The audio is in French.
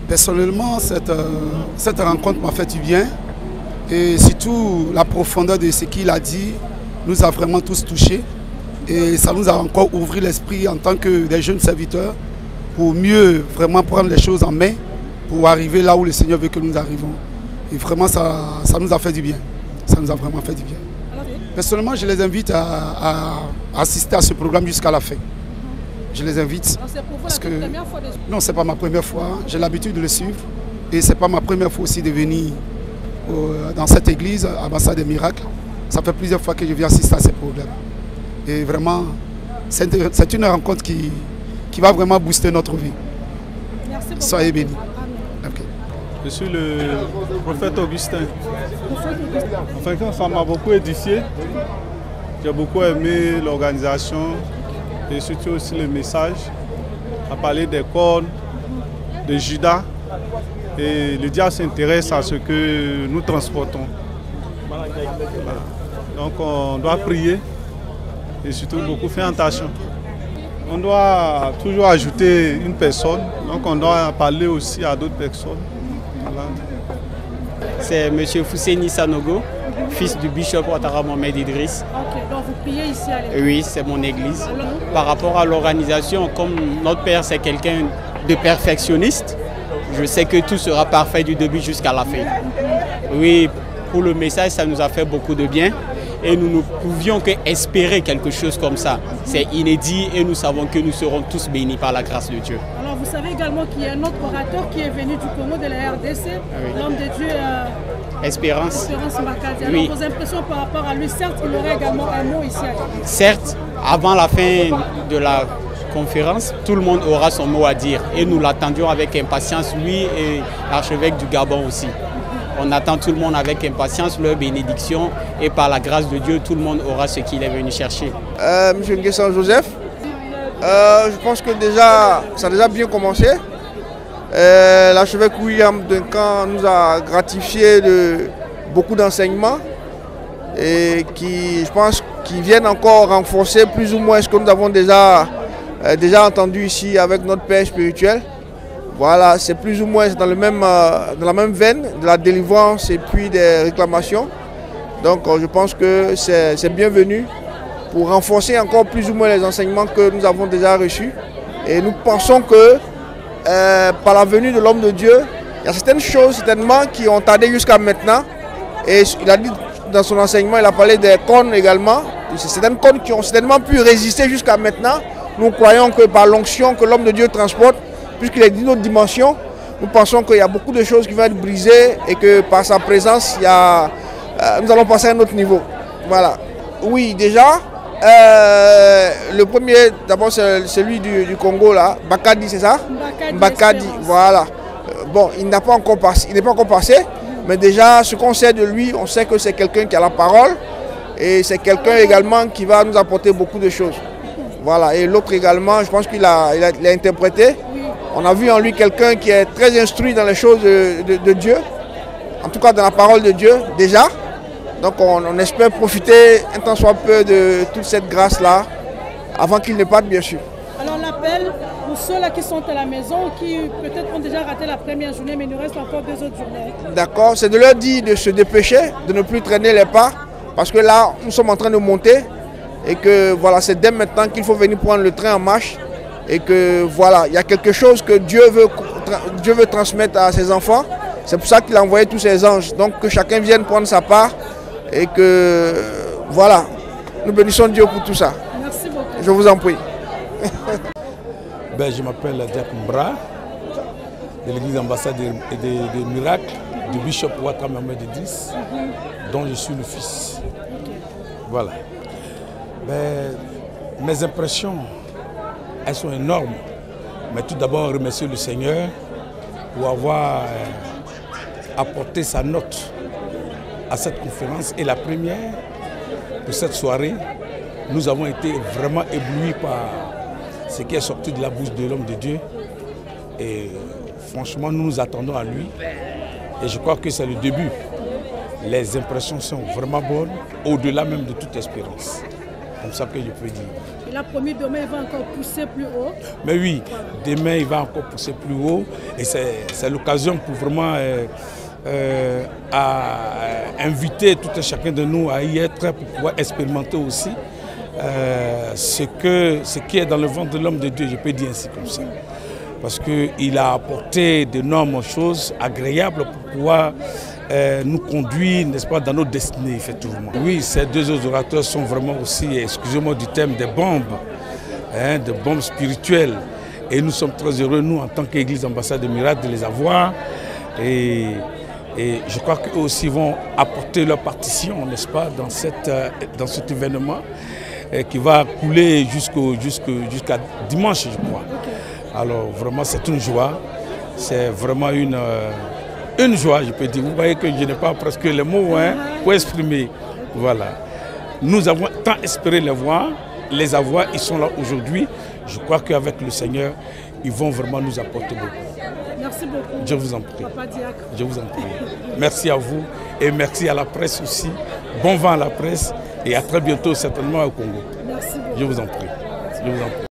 Personnellement, cette rencontre m'a fait du bien. Et surtout, la profondeur de ce qu'il a dit nous a vraiment tous touchés. Et ça nous a encore ouvert l'esprit en tant que des jeunes serviteurs pour mieux vraiment prendre les choses en main pour arriver là où le Seigneur veut que nous arrivons. Et vraiment, ça nous a fait du bien. Ça nous a vraiment fait du bien. Personnellement, je les invite à assister à ce programme jusqu'à la fin. Je les invite. C'est pour vous parce que première fois non, ce n'est pas ma première fois. J'ai l'habitude de le suivre. Et ce n'est pas ma première fois aussi de venir dans cette église, à Ambassade des Miracles. Ça fait plusieurs fois que je viens assister à ces programmes. Et vraiment, c'est une rencontre qui va vraiment booster notre vie. Merci beaucoup. Soyez bénis. Okay. Je suis le prophète Augustin. Enfin, ça m'a beaucoup édifié. J'ai beaucoup aimé l'organisation et surtout aussi le message. On a parlé des cornes, de Judas. Et le diable s'intéresse à ce que nous transportons. Voilà. Donc on doit prier et surtout beaucoup faire attention. On doit toujours ajouter une personne, donc on doit parler aussi à d'autres personnes. Voilà. C'est M. Fousseni Sanogo, fils du bishop Ouattara Mohamed Idriss. Ok, donc vous priez ici à l'église? Oui, c'est mon église. Par rapport à l'organisation, comme notre père c'est quelqu'un de perfectionniste, je sais que tout sera parfait du début jusqu'à la fin. Oui, pour le message, ça nous a fait beaucoup de bien. Et nous ne pouvions qu'espérer quelque chose comme ça. C'est inédit et nous savons que nous serons tous bénis par la grâce de Dieu. Alors vous savez également qu'il y a un autre orateur qui est venu du Congo, de la RDC, oui. L'homme de Dieu Espérance Makadi. Alors oui. Vos impressions par rapport à lui, certes, il aurait également un mot ici à l'église. Certes, avant la fin de la conférence, tout le monde aura son mot à dire. Et nous l'attendions avec impatience, lui et l'archevêque du Gabon aussi. On attend tout le monde avec impatience, leur bénédiction, et par la grâce de Dieu, tout le monde aura ce qu'il est venu chercher. Monsieur Nguessan Joseph, je pense que déjà, ça a déjà bien commencé. L'archevêque William Duncan nous a gratifié de beaucoup d'enseignements et qui, je pense, qui viennent encore renforcer plus ou moins ce que nous avons déjà entendu ici avec notre père spirituel. Voilà, c'est plus ou moins dans la même veine de la délivrance et puis des réclamations. Donc je pense que c'est bienvenu pour renforcer encore plus ou moins les enseignements que nous avons déjà reçus. Et nous pensons que par la venue de l'homme de Dieu, il y a certaines choses certainement qui ont tardé jusqu'à maintenant. Et il a dit dans son enseignement, il a parlé des cornes également. C'est certaines cornes qui ont certainement pu résister jusqu'à maintenant. Nous croyons que par l'onction que l'homme de Dieu transporte, puisqu'il est d'une autre dimension, nous pensons qu'il y a beaucoup de choses qui vont être brisées et que par sa présence, nous allons passer à un autre niveau. Voilà. Oui, déjà, le premier, d'abord c'est celui du Congo, là, Bakadi, c'est ça? Bakadi, voilà. Bon, il n'est pas encore passé, mais déjà, ce qu'on sait de lui, on sait que c'est quelqu'un qui a la parole et c'est quelqu'un également qui va nous apporter beaucoup de choses. Voilà, et l'autre également, je pense qu'il a interprété. On a vu en lui quelqu'un qui est très instruit dans les choses de Dieu, en tout cas dans la parole de Dieu déjà. Donc on espère profiter un tant soit peu de toute cette grâce-là, avant qu'il ne parte bien sûr. Alors l'appel pour ceux-là qui sont à la maison, qui peut-être ont déjà raté la première journée, mais il nous reste encore 2 autres journées. D'accord, c'est de leur dire de se dépêcher, de ne plus traîner les pas, parce que là, nous sommes en train de monter, et que voilà, c'est dès maintenant qu'il faut venir prendre le train en marche. Et que voilà, il y a quelque chose que Dieu veut transmettre à ses enfants. C'est pour ça qu'il a envoyé tous ses anges. Donc que chacun vienne prendre sa part et que voilà, nous bénissons Dieu pour tout ça. Merci beaucoup. Je vous en prie. Je m'appelle Diak Mbra, de l'église Ambassade des Miracles, du bishop Ouattara Mohamed Idriss, dont je suis le fils. Voilà. Mes impressions, elles sont énormes. Mais tout d'abord, remercier le Seigneur pour avoir apporté sa note à cette conférence. Et la première de cette soirée, nous avons été vraiment éblouis par ce qui est sorti de la bouche de l'homme de Dieu. Et franchement, nous nous attendons à lui. Et je crois que c'est le début. Les impressions sont vraiment bonnes, au-delà même de toute espérance. comme ça que je peux dire. Il a promis demain, il va encore pousser plus haut. Mais oui, demain, il va encore pousser plus haut. Et c'est l'occasion pour vraiment inviter tout un chacun de nous à y être pour pouvoir expérimenter aussi ce qui est dans le ventre de l'homme de Dieu, je peux dire ainsi comme ça. Parce qu'il a apporté d'énormes choses agréables pour pouvoir nous conduire, n'est-ce pas, dans notre destinée, effectivement. Oui, ces deux autres orateurs sont vraiment aussi, excusez-moi du terme, des bombes spirituelles. Et nous sommes très heureux, nous, en tant qu'Église Ambassade de Miracle, de les avoir. Et je crois qu'eux aussi vont apporter leur partition, n'est-ce pas, dans cet événement qui va couler jusqu'à dimanche, je crois. Alors vraiment, c'est une joie, c'est vraiment une joie, je peux dire. Vous voyez que je n'ai pas presque les mots pour exprimer. Voilà. Nous avons tant espéré les avoir, ils sont là aujourd'hui. Je crois qu'avec le Seigneur, ils vont vraiment nous apporter beaucoup. Merci beaucoup. Je vous en prie. Papa Diacre. Je vous en prie. Merci à vous et merci à la presse aussi. Bon vent à la presse et à très bientôt certainement au Congo. Merci beaucoup. Je vous en prie. Je vous en prie.